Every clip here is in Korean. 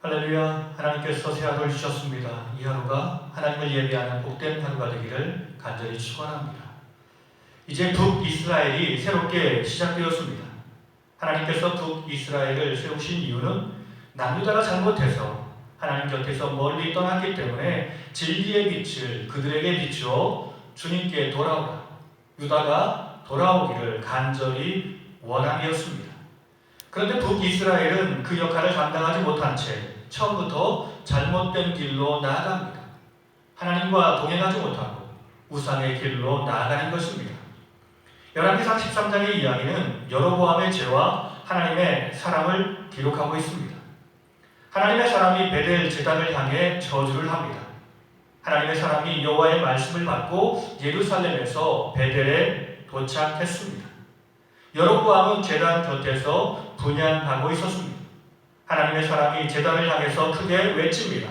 할렐루야. 하나님께서 새 하루를 주셨습니다. 이 하루가 하나님을 예배하는 복된 하루가 되기를 간절히 축원합니다. 이제 북이스라엘이 새롭게 시작되었습니다. 하나님께서 북이스라엘을 세우신 이유는 남유다가 잘못해서 하나님 곁에서 멀리 떠났기 때문에 진리의 빛을 그들에게 비추어 주님께 돌아오라, 유다가 돌아오기를 간절히 원함이었습니다. 그런데 북이스라엘은 그 역할을 감당하지 못한 채 처음부터 잘못된 길로 나아갑니다. 하나님과 동행하지 못하고 우상의 길로 나아가는 것입니다. 열왕기상 13장의 이야기는 여로보암의 죄와 하나님의 사랑을 기록하고 있습니다. 하나님의 사람이 베델 제단을 향해 저주를 합니다. 하나님의 사람이 여호와의 말씀을 받고 예루살렘에서 베델에 도착했습니다. 여로보암은 제단 곁에서 분향하고 있었습니다. 하나님의 사람이 제단을 향해서 크게 외칩니다.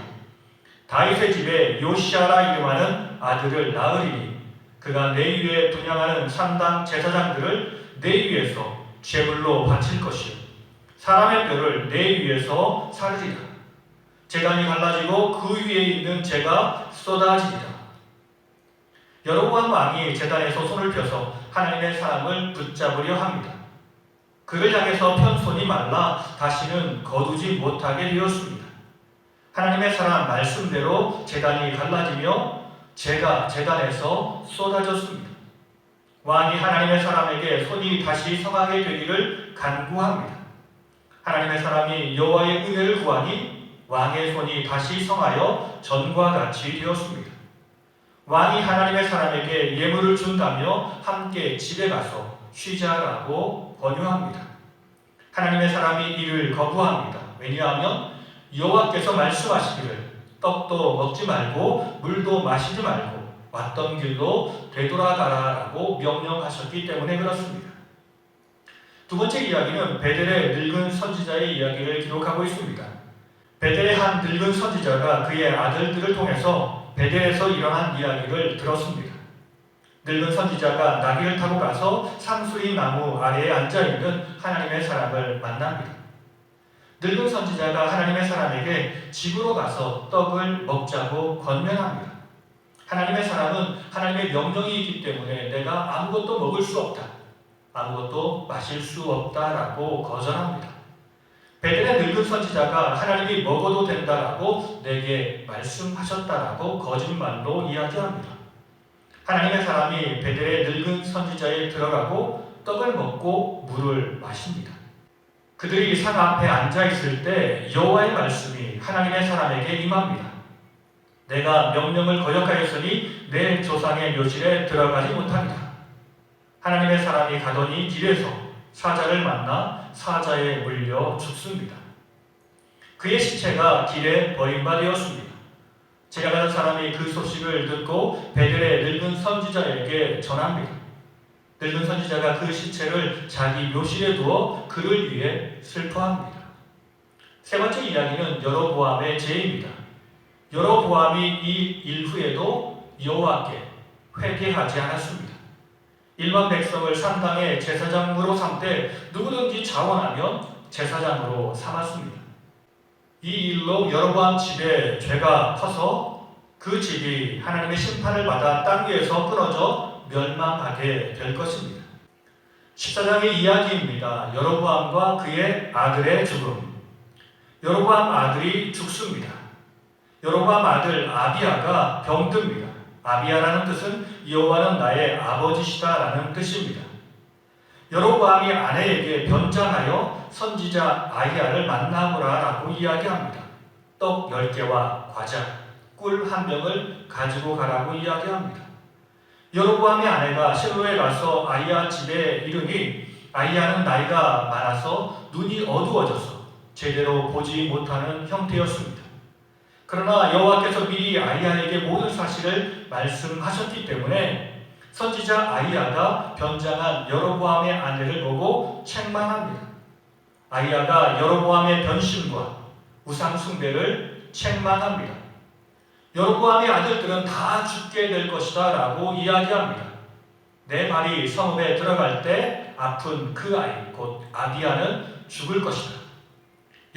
다윗의 집에 요시아라 이름하는 아들을 낳으리니 그가 내 위에 분향하는 산당 제사장들을 내 위에서 제물로 바칠 것이요 사람의 뼈를 내 위에서 사르리라. 제단이 갈라지고 그 위에 있는 재가 쏟아지리라. 여로보암 왕이 제단에서 손을 펴서 하나님의 사람을 붙잡으려 합니다. 그를 향해서 편 손이 말라 다시는 거두지 못하게 되었습니다. 하나님의 사람 말씀대로 제단이 갈라지며 재가 제단에서 쏟아졌습니다. 왕이 하나님의 사람에게 손이 다시 성하게 되기를 간구합니다. 하나님의 사람이 여호와의 은혜를 구하니 왕의 손이 다시 성하여 전과 같이 되었습니다. 왕이 하나님의 사람에게 예물을 준다며 함께 집에 가서 쉬자라고 권유합니다. 하나님의 사람이 이를 거부합니다. 왜냐하면 여호와께서 말씀하시기를 떡도 먹지 말고 물도 마시지 말고 왔던 길로 되돌아가라라고 명령하셨기 때문에 그렇습니다. 두 번째 이야기는 베델의 늙은 선지자의 이야기를 기록하고 있습니다. 베델의 한 늙은 선지자가 그의 아들들을 통해서 베델에서 일어난 이야기를 들었습니다. 늙은 선지자가 나귀를 타고 가서 상수리 나무 아래에 앉아있는 하나님의 사람을 만납니다. 늙은 선지자가 하나님의 사람에게 집으로 가서 떡을 먹자고 권면합니다. 하나님의 사람은 하나님의 명령이 있기 때문에 내가 아무것도 먹을 수 없다, 아무것도 마실 수 없다라고 거절합니다. 베델의 늙은 선지자가 하나님이 먹어도 된다라고 내게 말씀하셨다라고 거짓말로 이야기합니다. 하나님의 사람이 베델의 늙은 선지자에 들어가고 떡을 먹고 물을 마십니다. 그들이 상 앞에 앉아있을 때 여호와의 말씀이 하나님의 사람에게 임합니다. 내가 명령을 거역하였으니 내 조상의 묘실에 들어가지 못하리라. 하나님의 사람이 가더니 길에서 사자를 만나 사자에 물려 죽습니다. 그의 시체가 길에 버림받았습니다. 제가 사람이 그 소식을 듣고 베델의 늙은 선지자에게 전합니다. 늙은 선지자가 그 시체를 자기 묘실에 두어 그를 위해 슬퍼합니다. 세 번째 이야기는 여로보암의 죄입니다. 여로보암이 이 일 후에도 여호와께 회개하지 않았습니다. 일반 백성을 산당의 제사장으로 삼되 누구든지 자원하면 제사장으로 삼았습니다. 이 일로 여로보암 집에 죄가 커서 그 집이 하나님의 심판을 받아 땅 위에서 끊어져 멸망하게 될 것입니다. 14장의 이야기입니다. 여로보암과 그의 아들의 죽음. 여로보암 아들이 죽습니다. 여로보암 아들 아비야가 병듭니다. 아비야라는 뜻은 여호와는 나의 아버지시다라는 뜻입니다. 여로보암이 아내에게 변장하여 선지자 아히야를 만나보라라고 이야기합니다. 떡 10개와 과자, 꿀 1병을 가지고 가라고 이야기합니다. 여로보암의 아내가 실로에 가서 아히야 집에 이르니 아히야는 나이가 많아서 눈이 어두워져서 제대로 보지 못하는 형태였습니다. 그러나 여호와께서 미리 아히야에게 모든 사실을 말씀하셨기 때문에 선지자 아히야가 변장한 여로보암의 아내를 보고 책망합니다. 아히야가 여로보암의 변심과 우상 숭배를 책망합니다. 여로보암의 아들들은 다 죽게 될 것이다 라고 이야기합니다. 내 발이 성읍에 들어갈 때 아픈 그 아이 곧 아비야는 죽을 것이다.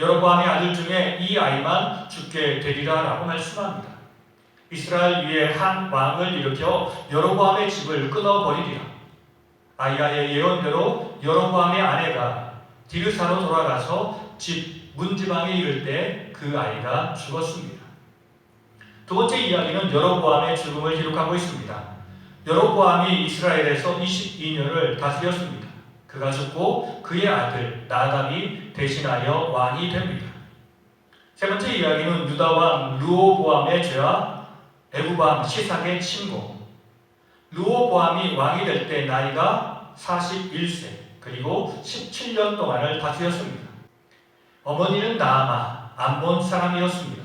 여로보암의 아들 중에 이 아이만 죽게 되리라 라고 말씀합니다. 이스라엘 위에 한 왕을 일으켜 여로보암의 집을 끊어버리리라. 아이야의 예언대로 여로보암의 아내가 디르사로 돌아가서 집 문지방에 이를 때 그 아이가 죽었습니다. 두 번째 이야기는 여로보암의 죽음을 기록하고 있습니다. 여로보암이 이스라엘에서 22년을 다스렸습니다. 그가 죽고 그의 아들 나답이 대신하여 왕이 됩니다. 세 번째 이야기는 유다 왕 르호보암의 죄와 레호보암 시삭의 침공. 르호보암이 왕이 될 때 나이가 41세 그리고 17년 동안을 다스렸습니다. 어머니는 나아마 암몬 사람이었습니다.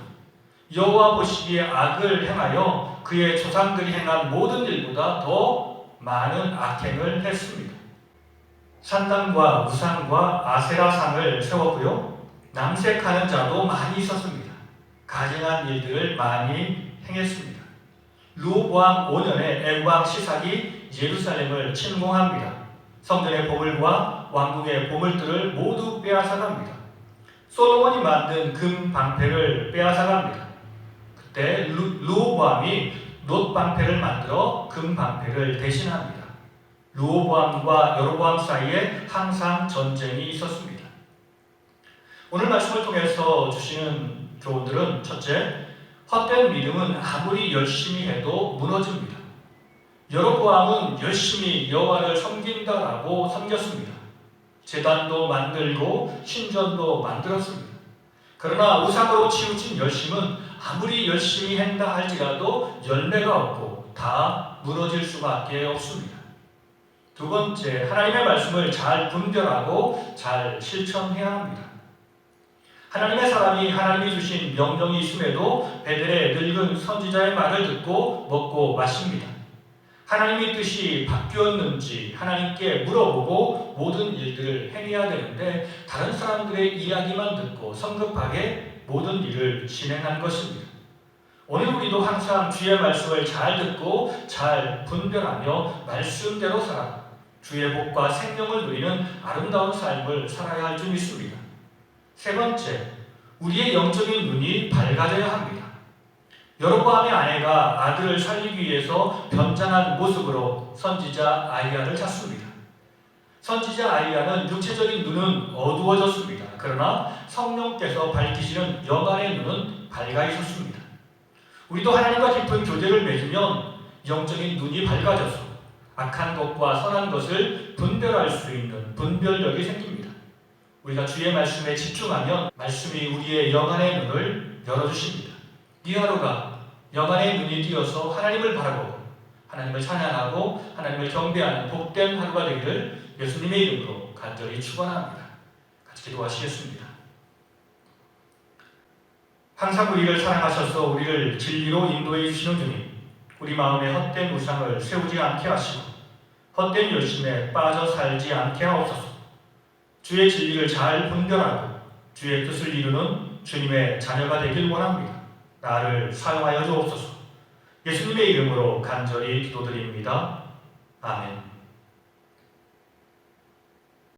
여호와 보시기에 악을 행하여 그의 조상들이 행한 모든 일보다 더 많은 악행을 했습니다. 산당과 우상과 아세라상을 세웠고요. 남색하는 자도 많이 있었습니다. 가증한 일들을 많이 행했습니다. 르호보암 5년에 애굽왕 시삭이 예루살렘을 침공합니다. 성전의 보물과 왕궁의 보물들을 모두 빼앗아갑니다. 솔로몬이 만든 금 방패를 빼앗아갑니다. 그때 르호보암이 놋 방패를 만들어 금 방패를 대신합니다. 르호보암과 여로보암 사이에 항상 전쟁이 있었습니다. 오늘 말씀을 통해서 주시는 교훈들은 첫째, 헛된 믿음은 아무리 열심히 해도 무너집니다. 여로보암은 열심히 여호와를 섬긴다라고 섬겼습니다. 제단도 만들고 신전도 만들었습니다. 그러나 우상으로 치우친 열심은 아무리 열심히 한다 할지라도 열매가 없고 다 무너질 수밖에 없습니다. 두 번째, 하나님의 말씀을 잘 분별하고 잘 실천해야 합니다. 하나님의 사람이 하나님이 주신 명령이 있음에도 베델의 늙은 선지자의 말을 듣고 먹고 마십니다. 하나님의 뜻이 바뀌었는지 하나님께 물어보고 모든 일들을 행해야 되는데 다른 사람들의 이야기만 듣고 성급하게 모든 일을 진행한 것입니다. 오늘 우리도 항상 주의 말씀을 잘 듣고 잘 분별하며 말씀대로 살아 주의 복과 생명을 누리는 아름다운 삶을 살아야 할 줄 믿습니다. 세 번째, 우리의 영적인 눈이 밝아져야 합니다. 여로보암의 아내가 아들을 살리기 위해서 변장한 모습으로 선지자 아이야를 찾습니다. 선지자 아이야는 육체적인 눈은 어두워졌습니다. 그러나 성령께서 밝히시는 영안의 눈은 밝아 있었습니다. 우리도 하나님과 깊은 교제를 맺으면 영적인 눈이 밝아져서 악한 것과 선한 것을 분별할 수 있는 분별력이 생깁니다. 우리가 주의 말씀에 집중하면 말씀이 우리의 영안의 눈을 열어주십니다. 이 하루가 영안의 눈이 띄어서 하나님을 바라보고 하나님을 찬양하고 하나님을 경배하는 복된 하루가 되기를 예수님의 이름으로 간절히 축원합니다. 같이 기도하시겠습니다. 항상 우리를 사랑하셔서 우리를 진리로 인도해 주시는 주님, 우리 마음에 헛된 우상을 세우지 않게 하시고 헛된 열심에 빠져 살지 않게 하옵소서. 주의 진리를 잘 분별하고 주의 뜻을 이루는 주님의 자녀가 되길 원합니다. 나를 사용하여 주옵소서. 예수님의 이름으로 간절히 기도드립니다. 아멘.